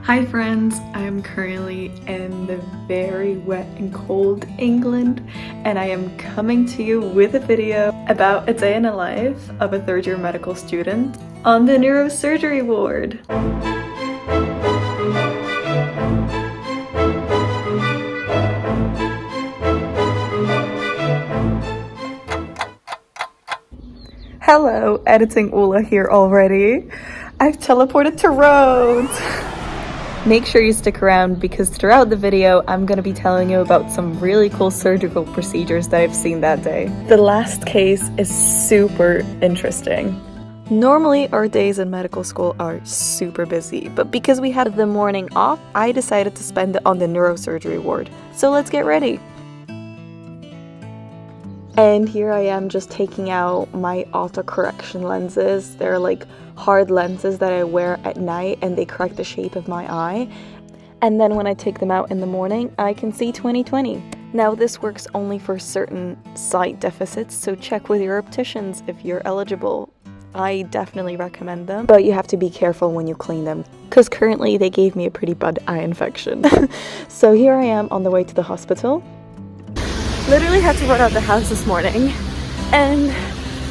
Hi friends, I'm currently in the very wet and cold England and I am coming to you with a video about a day in the life of a third-year medical student on the neurosurgery ward. Hello, editing Ula here already. I've teleported to Rhodes. Make sure you stick around because throughout the video I'm going to be telling you about some really cool surgical procedures that I've seen that day. The last case is super interesting. Normally our days in medical school are super busy, but because we had the morning off, I decided to spend it on the neurosurgery ward. So let's get ready. And here I am just taking out my autocorrection lenses. They're like hard lenses that I wear at night and they correct the shape of my eye. And then when I take them out in the morning, I can see 20/20. Now this works only for certain sight deficits, so check with your opticians if you're eligible. I definitely recommend them, but you have to be careful when you clean them because currently they gave me a pretty bad eye infection. So here I am on the way to the hospital. Literally had to run out the house this morning, and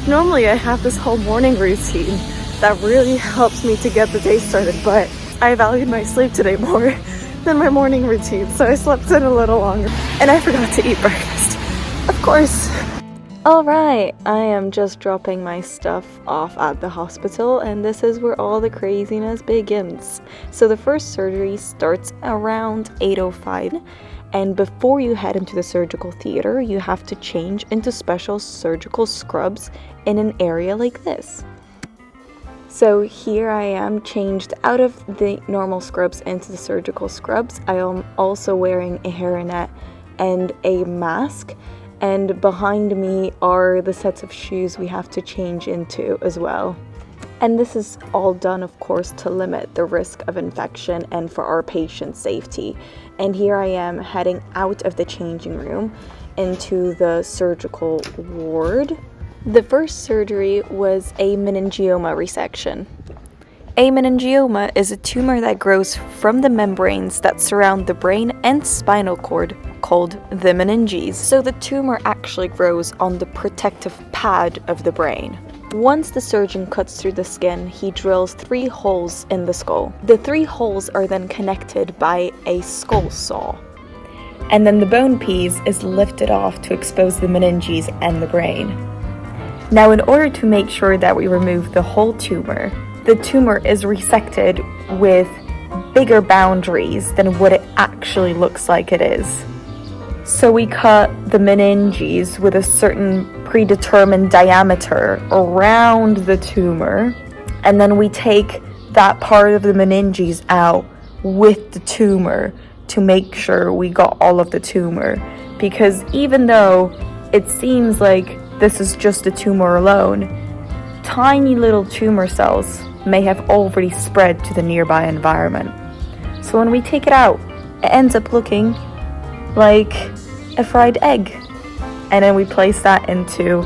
normally I have this whole morning routine that really helps me to get the day started, but I valued my sleep today more than my morning routine, so I slept in a little longer and I forgot to eat breakfast, of course. Alright, I am just dropping my stuff off at the hospital and this is where all the craziness begins. So the first surgery starts around 8:05. And before you head into the surgical theater, you have to change into special surgical scrubs in an area like this. So here I am changed out of the normal scrubs into the surgical scrubs. I am also wearing a hairnet and a mask. And behind me are the sets of shoes we have to change into as well. And this is all done, of course, to limit the risk of infection and for our patient safety. And here I am heading out of the changing room into the surgical ward. The first surgery was a meningioma resection. A meningioma is a tumor that grows from the membranes that surround the brain and spinal cord, called the meninges. So the tumor actually grows on the protective pad of the brain. Once the surgeon cuts through the skin, he drills 3 holes in the skull. The 3 holes are then connected by a skull saw. And then the bone piece is lifted off to expose the meninges and the brain. Now, in order to make sure that we remove the whole tumor, the tumor is resected with bigger boundaries than what it actually looks like it is. So we cut the meninges with a certain predetermined diameter around the tumor, and then we take that part of the meninges out with the tumor to make sure we got all of the tumor. Because even though it seems like this is just a tumor alone, tiny little tumor cells may have already spread to the nearby environment. So when we take it out, it ends up looking like a fried egg. And then we place that into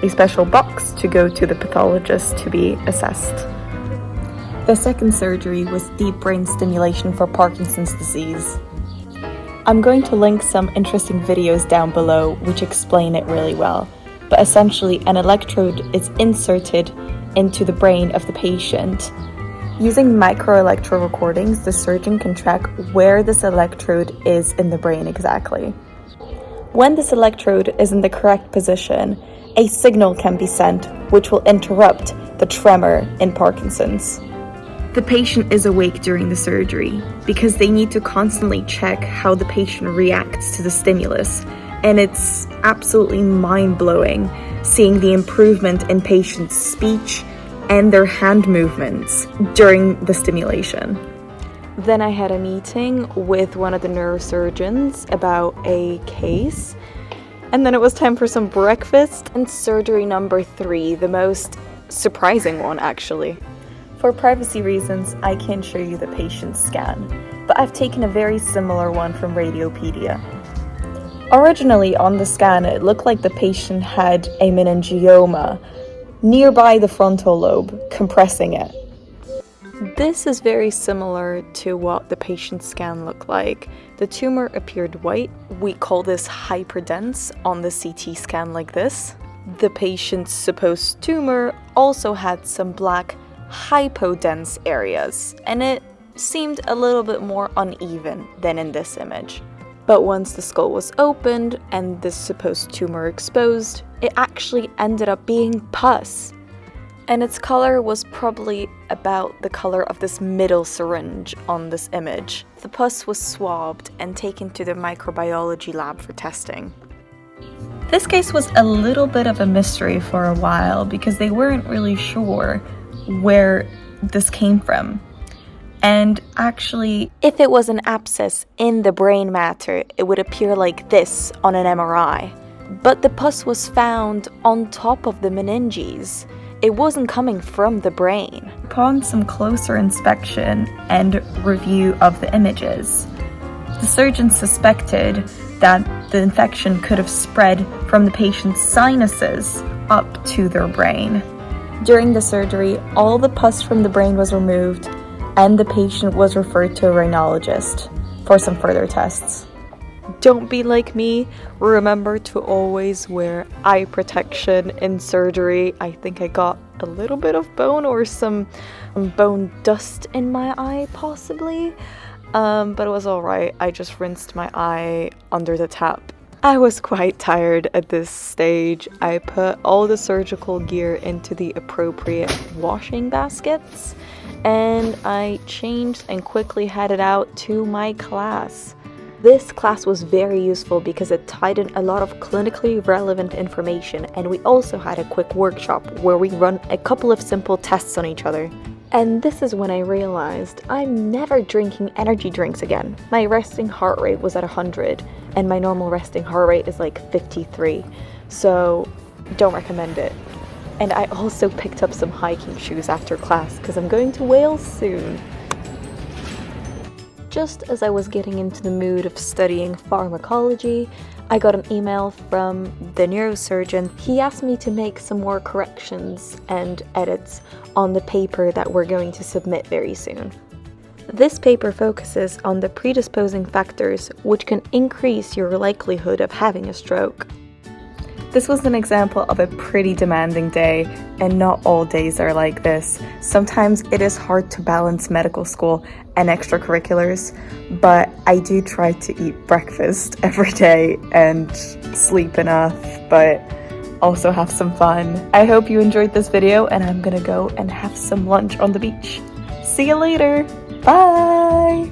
a special box to go to the pathologist to be assessed. The second surgery was deep brain stimulation for Parkinson's disease. I'm going to link some interesting videos down below which explain it really well. But essentially, an electrode is inserted into the brain of the patient. Using microelectro recordings, the surgeon can track where this electrode is in the brain exactly. When this electrode is in the correct position, a signal can be sent which will interrupt the tremor in Parkinson's. The patient is awake during the surgery because they need to constantly check how the patient reacts to the stimulus, and it's absolutely mind-blowing seeing the improvement in patients' speech and their hand movements during the stimulation. Then I had a meeting with one of the neurosurgeons about a case, and then it was time for some breakfast and surgery number 3, the most surprising one actually. For privacy reasons, I can't show you the patient's scan, but I've taken a very similar one from Radiopedia. Originally on the scan, it looked like the patient had a meningioma nearby the frontal lobe, compressing it. This is very similar to what the patient's scan looked like. The tumor appeared white. We call this hyperdense on the CT scan like this. The patient's supposed tumor also had some black hypodense areas, and it seemed a little bit more uneven than in this image. But once the skull was opened and this supposed tumor exposed, it actually ended up being pus. And its color was probably about the color of this middle syringe on this image. The pus was swabbed and taken to the microbiology lab for testing. This case was a little bit of a mystery for a while because they weren't really sure where this came from. And actually, if it was an abscess in the brain matter, it would appear like this on an MRI. But the pus was found on top of the meninges. It wasn't coming from the brain. Upon some closer inspection and review of the images, the surgeon suspected that the infection could have spread from the patient's sinuses up to their brain. During the surgery, all the pus from the brain was removed, and the patient was referred to a rhinologist for some further tests. Don't be like me. Remember to always wear eye protection in surgery. I think I got a little bit of bone or some bone dust in my eye, possibly. But it was alright. I just rinsed my eye under the tap. I was quite tired at this stage. I put all the surgical gear into the appropriate washing baskets, and I changed and quickly headed out to my class. This class was very useful because it tied in a lot of clinically relevant information, and we also had a quick workshop where we run a couple of simple tests on each other. And this is when I realized I'm never drinking energy drinks again. My resting heart rate was at 100, and my normal resting heart rate is like 53, so don't recommend it. And I also picked up some hiking shoes after class because I'm going to Wales soon. Just as I was getting into the mood of studying pharmacology, I got an email from the neurosurgeon. He asked me to make some more corrections and edits on the paper that we're going to submit very soon. This paper focuses on the predisposing factors which can increase your likelihood of having a stroke. This was an example of a pretty demanding day, and not all days are like this. Sometimes it is hard to balance medical school and extracurriculars, but I do try to eat breakfast every day and sleep enough, but also have some fun. I hope you enjoyed this video, and I'm gonna go and have some lunch on the beach. See you later! Bye!